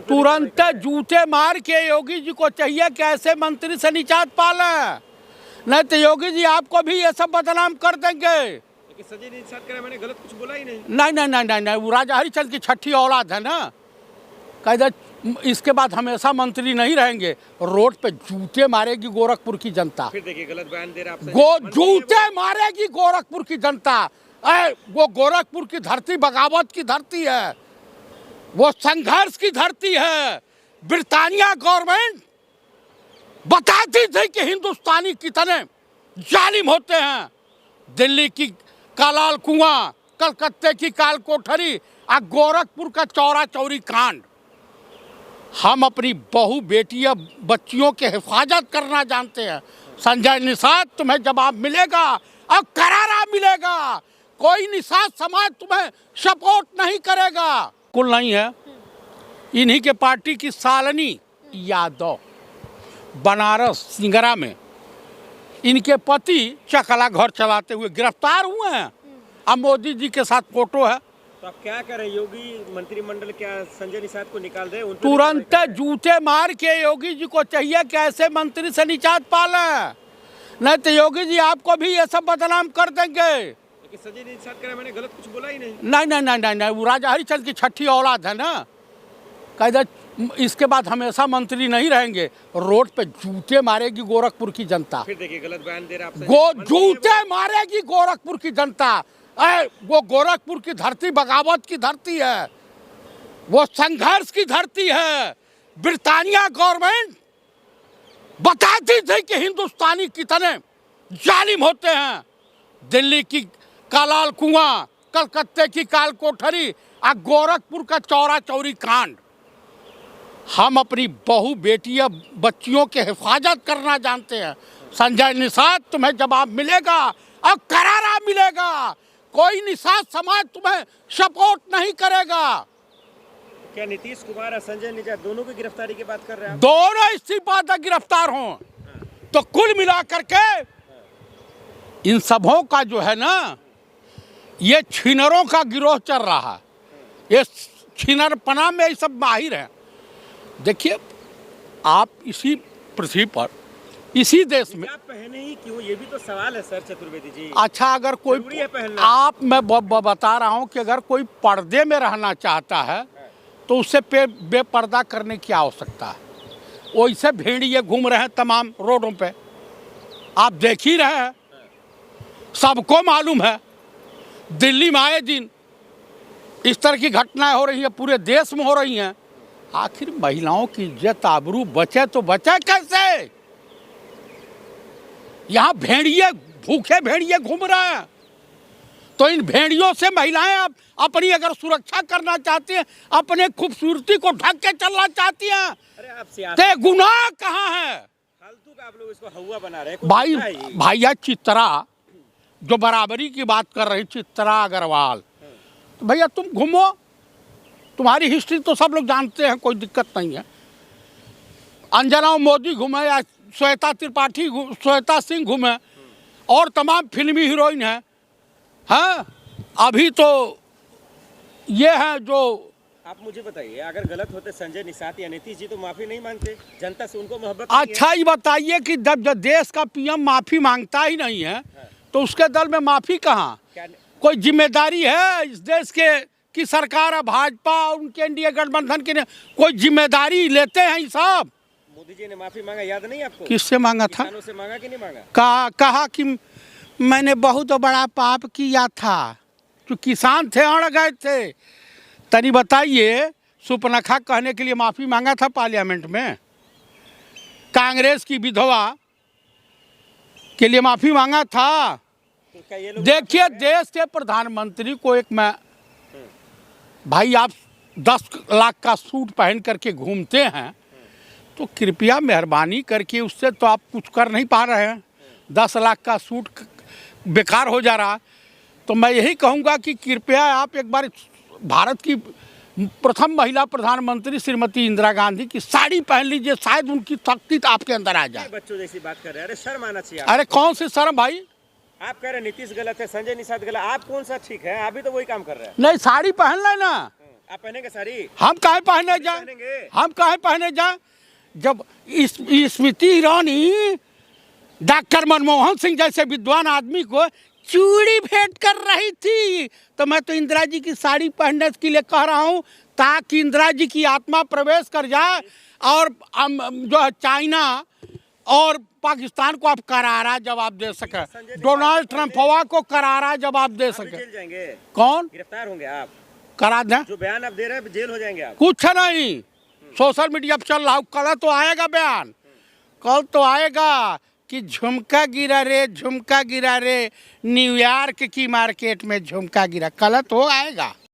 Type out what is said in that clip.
तुरंत जूते मार के योगी जी को चाहिए कि ऐसे मंत्री से निजात पालें, नहीं तो योगी जी आपको भी ये सब बदनाम कर देंगे। संजय निषाद कह रहे मैंने गलत कुछ बोला ही नहीं। नहीं, वो राजा हरिश्चंद्र की छठी औलाद है ना। कह इसके बाद हमेशा मंत्री नहीं रहेंगे। रोड पे जूते मारेगी गोरखपुर की जनता। फिर देखिए गलत बयान दे रहा आप। जूते मारेगी गोरखपुर की जनता। वो गोरखपुर की धरती बगावत की धरती है, वो संघर्ष की धरती है। ब्रिटानिया गवर्नमेंट बताती थी कि हिंदुस्तानी कितने जालिम होते हैं। दिल्ली की कालाल कुआं, कलकत्ते की काल कोठरी और गोरखपुर का चौरा चौरी कांड। हम अपनी बहू बेटियां बच्चियों के हिफाजत करना जानते हैं। संजय निषाद तुम्हें जवाब मिलेगा और करारा मिलेगा। कोई निषाद समाज तुम्हें सपोर्ट नहीं करेगा। कुल नहीं है। इन्हीं के पार्टी की शालिनी यादव बनारस सिंगरा में इनके पति चकला घर चलाते हुए गिरफ्तार हुए हैं। अब मोदी जी के साथ फोटो है। तो आप क्या करें? योगी मंत्रिमंडल क्या संजय निषाद को निकाल दे? तुरंत जूते मार के योगी जी को चाहिए कि ऐसे मंत्री से निजात पालें, नहीं तो योगी जी आपको भी ये सब बदनाम कर देंगे। संजय निषाद कह रहे मैंने गलत कुछ बोला ही नहीं। नहीं, वो राजा हरिश्चंद्र की छठी औलाद है ना। कह इसके बाद हमेशा मंत्री नहीं रहेंगे। रोड पे जूते मारेगी गोरखपुर की जनता। फिर देखिए गलत बयान दे रहा आप। जूते मारेगी गोरखपुर की जनता। वो गोरखपुर की धरती बगावत की धरती है, वो संघर्ष की धरती है। ब्रिटानिया गवर्नमेंट बताती थी कि हिंदुस्तानी कितने जालिम होते हैं। दिल्ली की कालाल कुआं, कलकत्ते की काल कोठरी और गोरखपुर का चौरा चौरी कांड। हम अपनी बहू बेटियां बच्चियों के हिफाजत करना जानते हैं। संजय निषाद तुम्हें जवाब मिलेगा और करारा मिलेगा। कोई निषाद समाज तुम्हें सपोर्ट नहीं करेगा। क्या नीतीश कुमार और संजय निषाद दोनों की गिरफ्तारी की बात कर रहे हैं? दोनों इसी बात में गिरफ्तार हों। तो कुल मिला करके इन सबों का जो है ना, ये छिनरों का गिरोह चल रहा है। ये छिनरपना में ये सब माहिर हैं। देखिए, आप इसी पृथ्वी पर, इसी देश में आप पहने ही क्यों, ये भी तो सवाल है सर चतुर्वेदी जी। अच्छा, अगर कोई आप मैं बता रहा हूँ कि अगर कोई पर्दे में रहना चाहता है तो उससे बेपर्दा करने की आवश्यकता है। वैसे भेड़िए घूम रहे हैं तमाम रोडों पे, आप देख ही रहे हैं, सबको मालूम है। दिल्ली में आए दिन इस तरह की घटनाएं हो रही हैं, पूरे देश में हो रही हैं। आखिर महिलाओं की इज्जत आबरू बचे तो बचे कैसे? यहाँ भेड़िए, भूखे भेड़िए घूम रहे हैं, तो इन भेड़ियों से महिलाएं अपनी अगर सुरक्षा करना चाहती हैं, अपने खूबसूरती को ढक के चलना चाहती हैं, तो गुनाह कहाँ है? फालतू का आप लोग इसको हवा बना रहे हैं। भाई चित्रा जो बराबरी की बात कर रही, चित्रा अग्रवाल, तो भैया तुम घूमो, तुम्हारी हिस्ट्री तो सब लोग जानते हैं, कोई दिक्कत नहीं है। अंजना मोदी घूमे या श्वेता त्रिपाठी, श्वेता सिंह घूमे और तमाम फिल्मी हीरोइन हैं। हाँ, अभी तो ये हैं जो। आप मुझे बताइए, अगर गलत होते संजय निषाद या नीतीश जी तो माफी नहीं मांगते? जनता से उनको मोहब्बत। अच्छा, ये बताइए कि जब देश का पीएम माफी मांगता ही नहीं है तो उसके दल में माफी कहाँ? कोई जिम्मेदारी है इस देश के की सरकार है, भाजपा और उनके एनडीए गठबंधन की कोई जिम्मेदारी लेते हैं ये सब? मोदी जी ने माफी मांगा, याद नहीं आपको? किससे मांगा था? किसानों से मांगा कि नहीं मांगा? कहा कि मैंने बहुत बड़ा पाप किया था। जो किसान थे अड़ गए थे। तनी बताइए, सुपनखा कहने के लिए माफी मांगा था पार्लियामेंट में? कांग्रेस की विधवा के लिए माफी मांगा था? तो देखिए, देश के प्रधानमंत्री को एक मैं, भाई आप 10 लाख का सूट पहन करके घूमते हैं तो कृपया मेहरबानी करके, उससे तो आप कुछ कर नहीं पा रहे हैं। 10 लाख का सूट बेकार हो जा रहा। तो मैं यही कहूँगा कि कृपया आप एक बार भारत की प्रथम महिला प्रधानमंत्री श्रीमती इंदिरा गांधी की साड़ी पहन लीजिए, शायद उनकी शक्ति आपके अंदर आ जाए। बच्चों जैसी बात कर रहे हैं, अरे शर्म आना चाहिए। अरे कौन सी शर्म भाई? आप कह रहे नीतीश गलत है, संजय निषाद गलत, आप कौन सा ठीक है? आप भी तो वही काम कर रहे हैं। नहीं, साड़ी पहन लेना, आप पहनेंगे साड़ी? हम काहे पहने जाए? पहनेंगे। हम काहे पहने जाए? जब स्मृति ईरानी डॉक्टर मनमोहन सिंह जैसे विद्वान आदमी को चूड़ी भेंट कर रही थी, तो मैं तो इंदिरा जी की साड़ी पहनने के लिए कह रहा हूँ, ताकि इंदिरा जी की आत्मा प्रवेश कर जाए और जो है चाइना और पाकिस्तान को आप करारा जवाब दे सके, डोनाल्ड ट्रम्पवा को करारा जवाब दे आप भी सके। जेल जाएंगे? कौन? गिरफ्तार होंगे आप? करा दें? जो बयान आप दे रहे हैं जेल हो जाएंगे आप? कुछ नहीं, सोशल मीडिया पर चल रहा हूँ, कल तो आएगा बयान, कल तो आएगा कि झुमका गिरा रे न्यूयॉर्क की मार्केट में झुमका गिरा, कल तो आएगा।